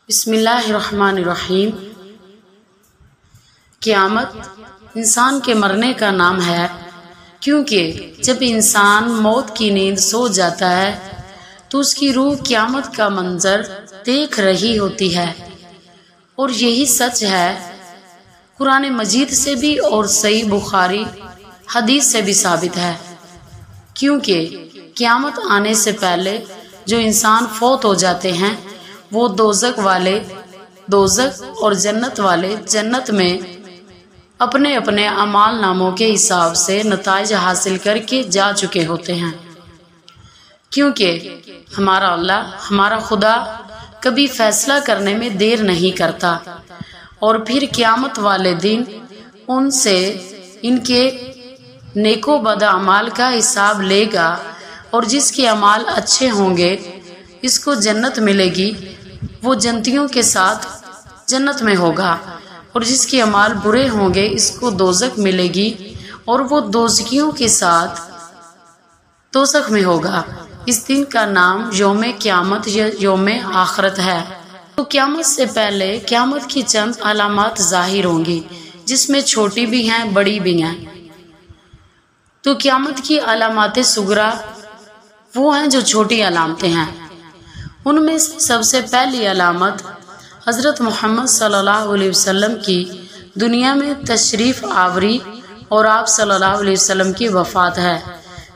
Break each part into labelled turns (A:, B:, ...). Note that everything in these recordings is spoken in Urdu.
A: بسم اللہ الرحمن الرحیم۔ قیامت انسان کے مرنے کا نام ہے، کیونکہ جب انسان موت کی نیند سو جاتا ہے تو اس کی روح قیامت کا منظر دیکھ رہی ہوتی ہے، اور یہی سچ ہے قرآن مجید سے بھی اور صحیح بخاری حدیث سے بھی ثابت ہے، کیونکہ قیامت آنے سے پہلے جو انسان فوت ہو جاتے ہیں وہ دوزخ والے دوزخ اور جنت والے جنت میں اپنے اپنے اعمال ناموں کے حساب سے نتائج حاصل کر کے جا چکے ہوتے ہیں، کیونکہ ہمارا اللہ ہمارا خدا کبھی فیصلہ کرنے میں دیر نہیں کرتا، اور پھر قیامت والے دن ان سے ان کے نیک و بد اعمال کا حساب لے گا، اور جس کے اعمال اچھے ہوں گے اس کو جنت ملے گی، وہ جنتیوں کے ساتھ جنت میں ہوگا، اور جس کے اعمال برے ہوں گے اس کو دوزخ ملے گی، اور وہ دوزخیوں کے ساتھ دوزخ میں ہوگا۔ اس دن کا نام یوم قیامت یا یوم آخرت ہے۔ تو قیامت سے پہلے قیامت کی چند علامات ظاہر ہوں گی، جس میں چھوٹی بھی ہیں بڑی بھی ہیں۔ تو قیامت کی علامات صغریٰ وہ ہیں جو چھوٹی علامتیں ہیں، ان میں سب سے پہلی علامت حضرت محمد صلی اللہ علیہ وسلم کی دنیا میں تشریف آوری اور آپ صلی اللہ علیہ وسلم کی وفات ہے۔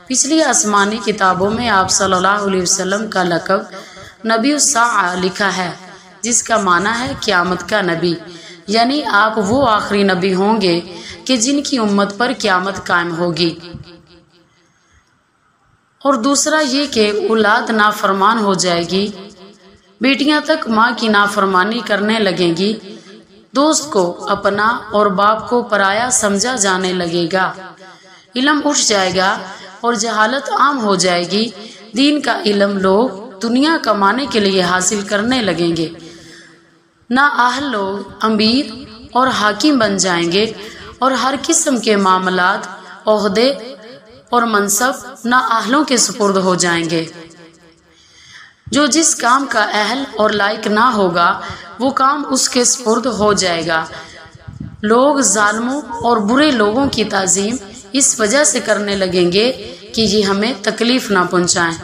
A: پچھلی آسمانی کتابوں میں آپ صلی اللہ علیہ وسلم کا لقب نبی الساعہ لکھا ہے، جس کا معنی ہے قیامت کا نبی، یعنی آپ وہ آخری نبی ہوں گے کہ جن کی امت پر قیامت قائم ہوگی۔ اور دوسرا یہ کہ اولاد نافرمان ہو جائے گی، بیٹیاں تک ماں کی نافرمانی کرنے لگیں گی، دوست کو اپنا اور باپ کو پرایا سمجھا جانے لگے گا، علم اٹھ جائے گا اور جہالت عام ہو جائے گی، دین کا علم لوگ دنیا کمانے کے لیے حاصل کرنے لگیں گے، نااہل لوگ امیر اور حاکم بن جائیں گے، اور ہر قسم کے معاملات، عہدے اور منصب نااہلوں کے سپرد ہو جائیں گے۔ جو جس کام کا اہل اور لائق نہ ہوگا وہ کام اس کے سپرد ہو جائے گا۔ لوگ ظالموں اور برے لوگوں کی تعظیم اس وجہ سے کرنے لگیں گے کہ یہ ہمیں تکلیف نہ پہنچائیں۔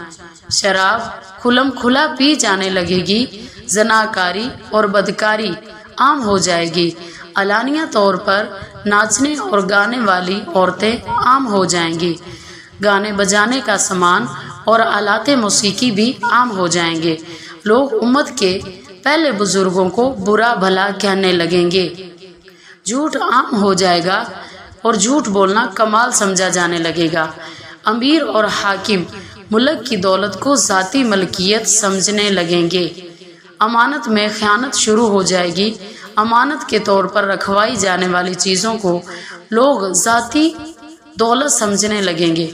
A: شراب کھلم کھلا پی جانے لگے گی، زناکاری اور بدکاری عام ہو جائے گی، علانیہ طور پر ناچنے اور گانے والی عورتیں عام ہو جائیں گی، گانے بجانے کا سامان اور آلات موسیقی بھی عام ہو جائیں گے، لوگ امت کے پہلے بزرگوں کو برا بھلا کہنے لگیں گے، جھوٹ عام ہو جائے گا اور جھوٹ بولنا کمال سمجھا جانے لگے گا، امیر اور حاکم ملک کی دولت کو ذاتی ملکیت سمجھنے لگیں گے، امانت میں خیانت شروع ہو جائے گی، امانت کے طور پر رکھوائی جانے والی چیزوں کو لوگ ذاتی دولت سمجھنے لگیں گے،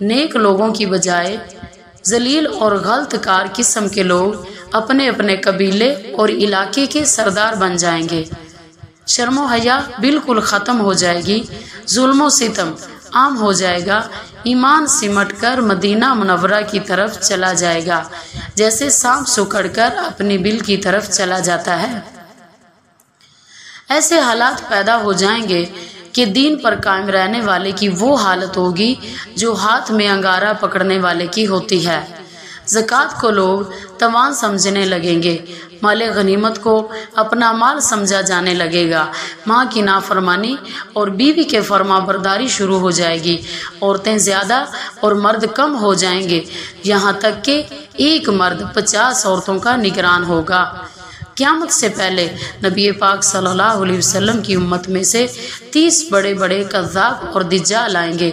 A: نیک لوگوں کی بجائے ذلیل اور غلط کار قسم کے لوگ اپنے اپنے قبیلے اور علاقے کے سردار بن جائیں گے، شرم و حیا بالکل ختم ہو جائے گی، ظلم و ستم عام ہو جائے گا، ایمان سمٹ کر مدینہ منورہ کی طرف چلا جائے گا جیسے سانپ سکڑ کر اپنی بل کی طرف چلا جاتا ہے۔ ایسے حالات پیدا ہو جائیں گے کہ دین پر قائم رہنے والے کی وہ حالت ہوگی جو ہاتھ میں انگارہ پکڑنے والے کی ہوتی ہے۔ زکوٰۃ کو لوگ توان سمجھنے لگیں گے، مال غنیمت کو اپنا مال سمجھا جانے لگے گا، ماں کی نافرمانی اور بیوی کے فرما برداری شروع ہو جائے گی، عورتیں زیادہ اور مرد کم ہو جائیں گے، یہاں تک کہ ایک مرد 50 عورتوں کا نگران ہوگا۔ قیامت سے پہلے نبی پاک صلی اللہ علیہ وسلم کی امت میں سے 30 بڑے بڑے کذاب اور دجال آئیں گے،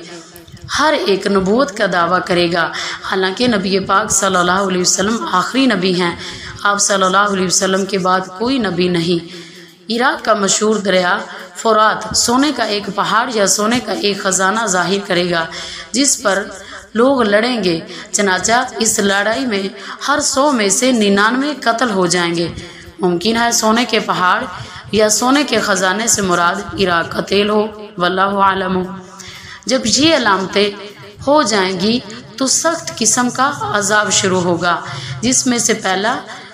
A: ہر ایک نبوت کا دعویٰ کرے گا، حالانکہ نبی پاک صلی اللہ علیہ وسلم آخری نبی ہیں، آپ صلی اللہ علیہ وسلم کے بعد کوئی نبی نہیں۔ عراق کا مشہور دریا فرات سونے کا ایک پہاڑ یا سونے کا ایک خزانہ ظاہر کرے گا جس پر لوگ لڑیں گے، چنانچہ اس لڑائی میں ہر 100 میں سے 99 قتل ہو جائیں گے۔ ممکن ہے سونے کے پہاڑ یا سونے کے خزانے سے مراد عراق کا تیل ہو، واللہ عالم۔ جب یہ علامتیں ہو جائیں گی تو سخت قسم کا عذاب شروع ہوگا، جس میں سے پہلا